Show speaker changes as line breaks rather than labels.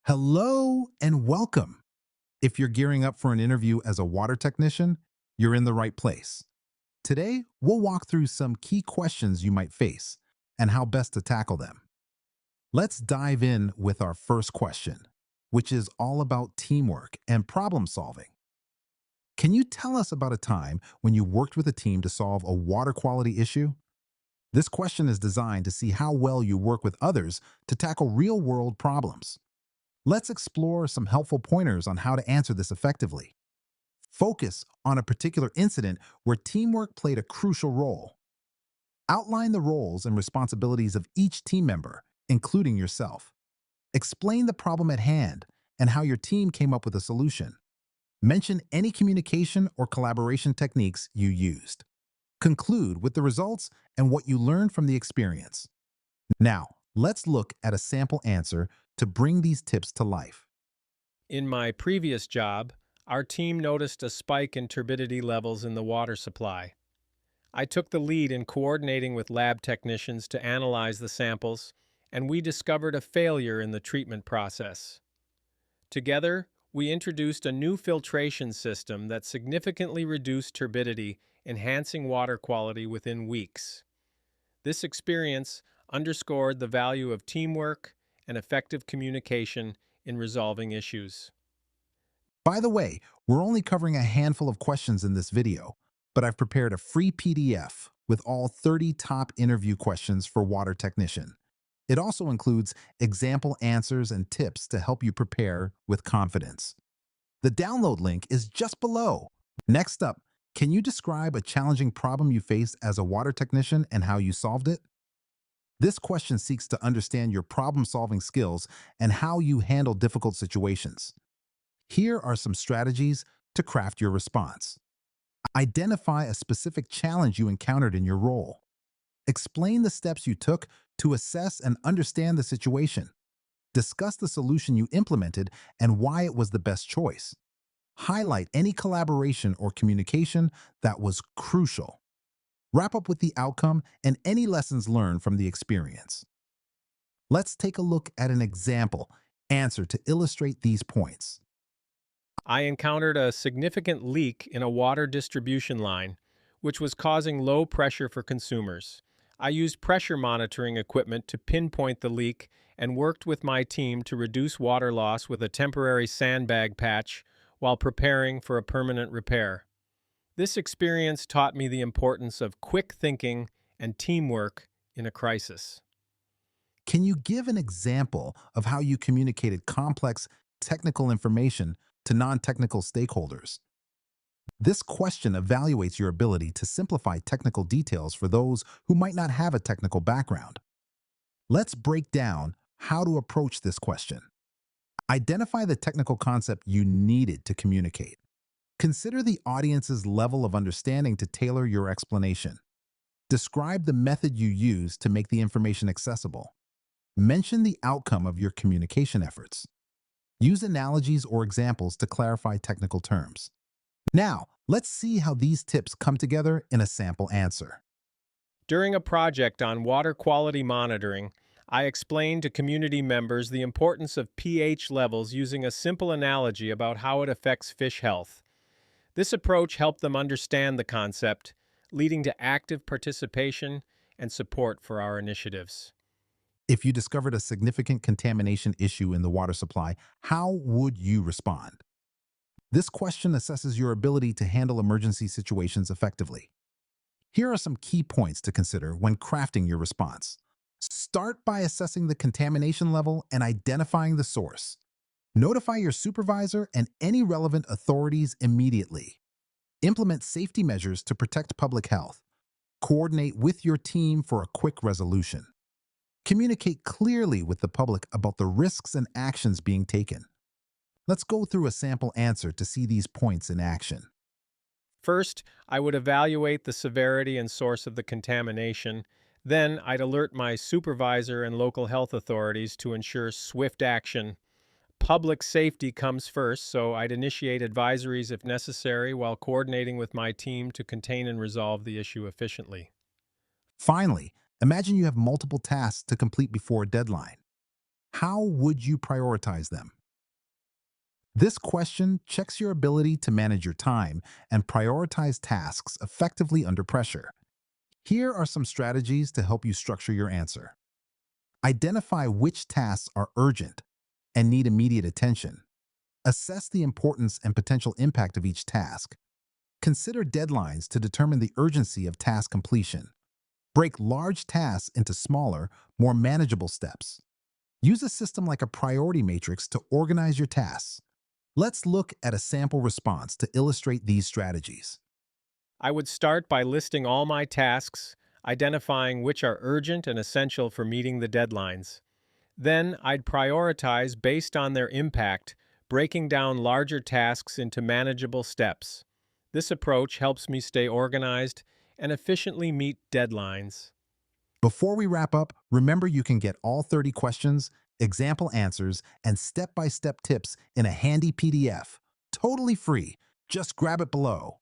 Hello and welcome. If you're gearing up for an interview as a water technician, you're in the right place. Today, we'll walk through some key questions you might face and how best to tackle them. Let's dive in with our first question, which is all about teamwork and problem solving. Can you tell us about a time when you worked with a team to solve a water quality issue? This question is designed to see how well you work with others to tackle real world problems. Let's explore some helpful pointers on how to answer this effectively. Focus on a particular incident where teamwork played a crucial role. Outline the roles and responsibilities of each team member, including yourself. Explain the problem at hand and how your team came up with a solution. Mention any communication or collaboration techniques you used. Conclude with the results and what you learned from the experience. Now, let's look at a sample answer to bring these tips to life.
In my previous job, our team noticed a spike in turbidity levels in the water supply. I took the lead in coordinating with lab technicians to analyze the samples, and we discovered a failure in the treatment process. Together, we introduced a new filtration system that significantly reduced turbidity, enhancing water quality within weeks. This experience underscored the value of teamwork and effective communication in resolving issues.
By the way, we're only covering a handful of questions in this video, but I've prepared a free PDF with all 30 top interview questions for water technician. It also includes example answers and tips to help you prepare with confidence. The download link is just below. Next up, can you describe a challenging problem you faced as a water technician and how you solved it? This question seeks to understand your problem-solving skills and how you handle difficult situations. Here are some strategies to craft your response. Identify a specific challenge you encountered in your role. Explain the steps you took to assess and understand the situation. Discuss the solution you implemented and why it was the best choice. Highlight any collaboration or communication that was crucial. Wrap up with the outcome and any lessons learned from the experience. Let's take a look at an example answer to illustrate these points.
I encountered a significant leak in a water distribution line, which was causing low pressure for consumers. I used pressure monitoring equipment to pinpoint the leak and worked with my team to reduce water loss with a temporary sandbag patch while preparing for a permanent repair. This experience taught me the importance of quick thinking and teamwork in a crisis.
Can you give an example of how you communicated complex technical information to non-technical stakeholders? This question evaluates your ability to simplify technical details for those who might not have a technical background. Let's break down how to approach this question. Identify the technical concept you needed to communicate. Consider the audience's level of understanding to tailor your explanation. Describe the method you used to make the information accessible. Mention the outcome of your communication efforts. Use analogies or examples to clarify technical terms. Now, let's see how these tips come together in a sample answer.
During a project on water quality monitoring, I explained to community members the importance of pH levels using a simple analogy about how it affects fish health. This approach helped them understand the concept, leading to active participation and support for our initiatives.
If you discovered a significant contamination issue in the water supply, how would you respond? This question assesses your ability to handle emergency situations effectively. Here are some key points to consider when crafting your response. Start by assessing the contamination level and identifying the source. Notify your supervisor and any relevant authorities immediately. Implement safety measures to protect public health. Coordinate with your team for a quick resolution. Communicate clearly with the public about the risks and actions being taken. Let's go through a sample answer to see these points in action.
First, I would evaluate the severity and source of the contamination. Then, I'd alert my supervisor and local health authorities to ensure swift action. Public safety comes first, so I'd initiate advisories if necessary while coordinating with my team to contain and resolve the issue efficiently.
Finally, imagine you have multiple tasks to complete before a deadline. How would you prioritize them? This question checks your ability to manage your time and prioritize tasks effectively under pressure. Here are some strategies to help you structure your answer. Identify which tasks are urgent and need immediate attention. Assess the importance and potential impact of each task. Consider deadlines to determine the urgency of task completion. Break large tasks into smaller, more manageable steps. Use a system like a priority matrix to organize your tasks. Let's look at a sample response to illustrate these strategies.
I would start by listing all my tasks, identifying which are urgent and essential for meeting the deadlines. Then I'd prioritize based on their impact, breaking down larger tasks into manageable steps. This approach helps me stay organized and efficiently meet deadlines.
Before we wrap up, remember you can get all 30 questions, example answers, and step-by-step tips in a handy PDF. Totally free. Just grab it below.